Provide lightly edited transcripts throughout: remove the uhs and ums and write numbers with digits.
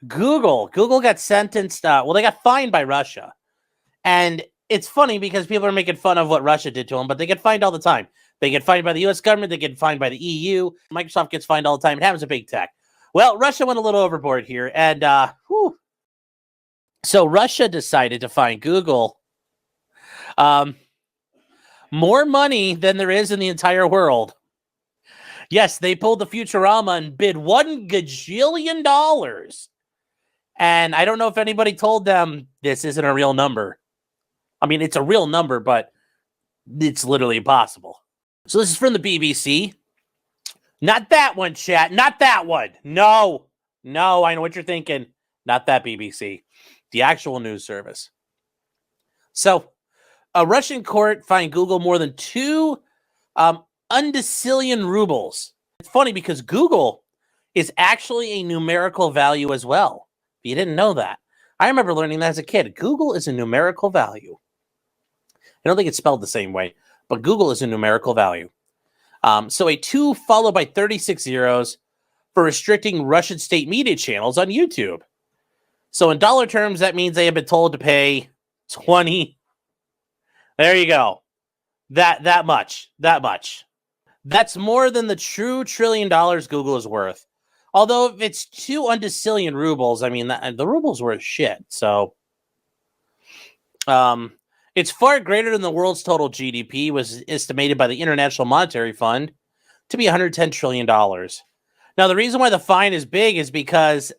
Google got sentenced. Well, they got fined by Russia. And it's funny because people are making fun of what Russia did to them, but they get fined all the time. They get fined by the U.S. government. They get fined by the EU. Microsoft gets fined all the time. It happens to big tech. Well, Russia went a little overboard here. And so Russia decided to fine Google more money than there is in the entire world. Yes, they pulled the Futurama and bid $1 gajillion. And I don't know if anybody told them this isn't a real number. I mean, it's a real number, but it's literally impossible. So this is from the BBC. Not that one, chat. Not that one. No, I know what you're thinking. Not that BBC. The actual news service. So a Russian court fined Google more than 2 Decillion Roubles. It's funny because Google is actually a numerical value as well. If you didn't know that. I remember learning that as a kid. Google is a numerical value. I don't think it's spelled the same way, but Google is a numerical value. So a 2 followed by 36 zeros for restricting Russian state media channels on YouTube. So in dollar terms, that means they have been told to pay 20. There you go. That much. That's more than the true $1 trillion Google is worth. Although if it's 2 Decillion Roubles, I mean, the ruble's worth shit. So, it's far greater than the world's total GDP, was estimated by the International Monetary Fund to be $110 trillion. Now, the reason why the fine is big is because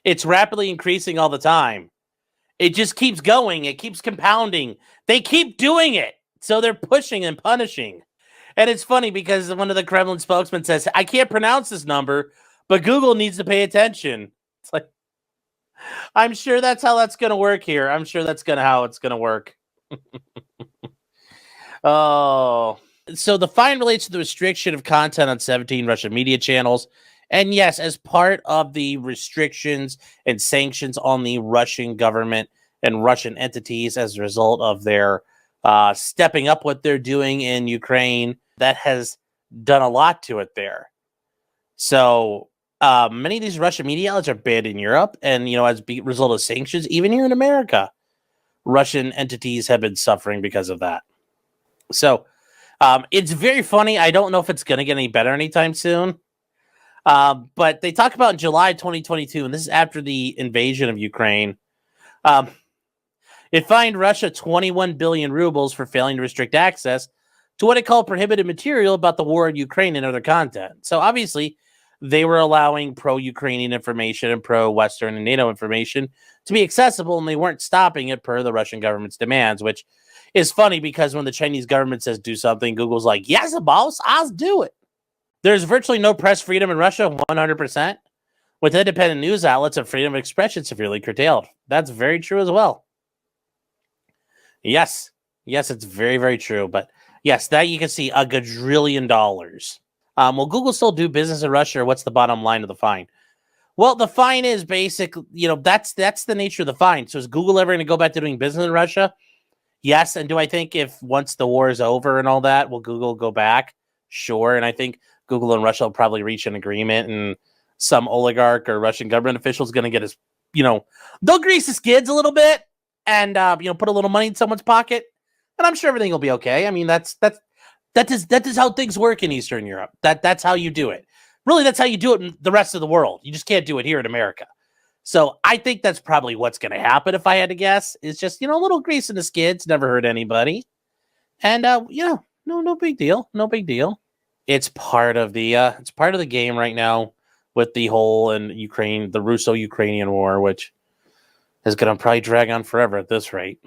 it's rapidly increasing all the time. It just keeps going. It keeps compounding. They keep doing it. So they're pushing and punishing. And it's funny because one of the Kremlin spokesmen says, I can't pronounce this number, but Google needs to pay attention. It's like, I'm sure that's how that's going to work here. I'm sure that's how it's going to work. Oh. So the fine relates to the restriction of content on 17 Russian media channels. And yes, as part of the restrictions and sanctions on the Russian government and Russian entities as a result of their stepping up what they're doing in Ukraine, that has done a lot to it there. So many of these Russian media outlets are banned in Europe, and as a result of sanctions, even here in America, Russian entities have been suffering because of that. So it's very funny. I don't know if it's going to get any better anytime soon. But they talk about in July 2022, and this is after the invasion of Ukraine. It fined Russia 21 billion rubles for failing to restrict access to what it called prohibited material about the war in Ukraine and other content. So obviously, they were allowing pro-Ukrainian information and pro-Western and NATO information to be accessible, and they weren't stopping it per the Russian government's demands, which is funny because when the Chinese government says do something, Google's like, yes, boss, I'll do it. There's virtually no press freedom in Russia, 100%, with independent news outlets and freedom of expression severely curtailed. That's very true as well. Yes, it's very, very true. But yes, that you can see $1 gajillion. Will Google still do business in Russia, or what's the bottom line of the fine? Well, the fine is basically, that's the nature of the fine. So is Google ever going to go back to doing business in Russia? Yes. And do I think if once the war is over and all that, will Google go back? Sure. And I think Google and Russia will probably reach an agreement, and some oligarch or Russian government official is going to get his, they'll grease his skids a little bit and, put a little money in someone's pocket. And I'm sure everything will be okay. I mean, that is how things work in Eastern Europe. That's how you do it. Really, that's how you do it in the rest of the world. You just can't do it here in America. So I think that's probably what's going to happen if I had to guess. It's just, a little grease in the skids, never hurt anybody. And, no big deal. No big deal. It's part of the game right now with the whole the Russo-Ukrainian war, which is going to probably drag on forever at this rate.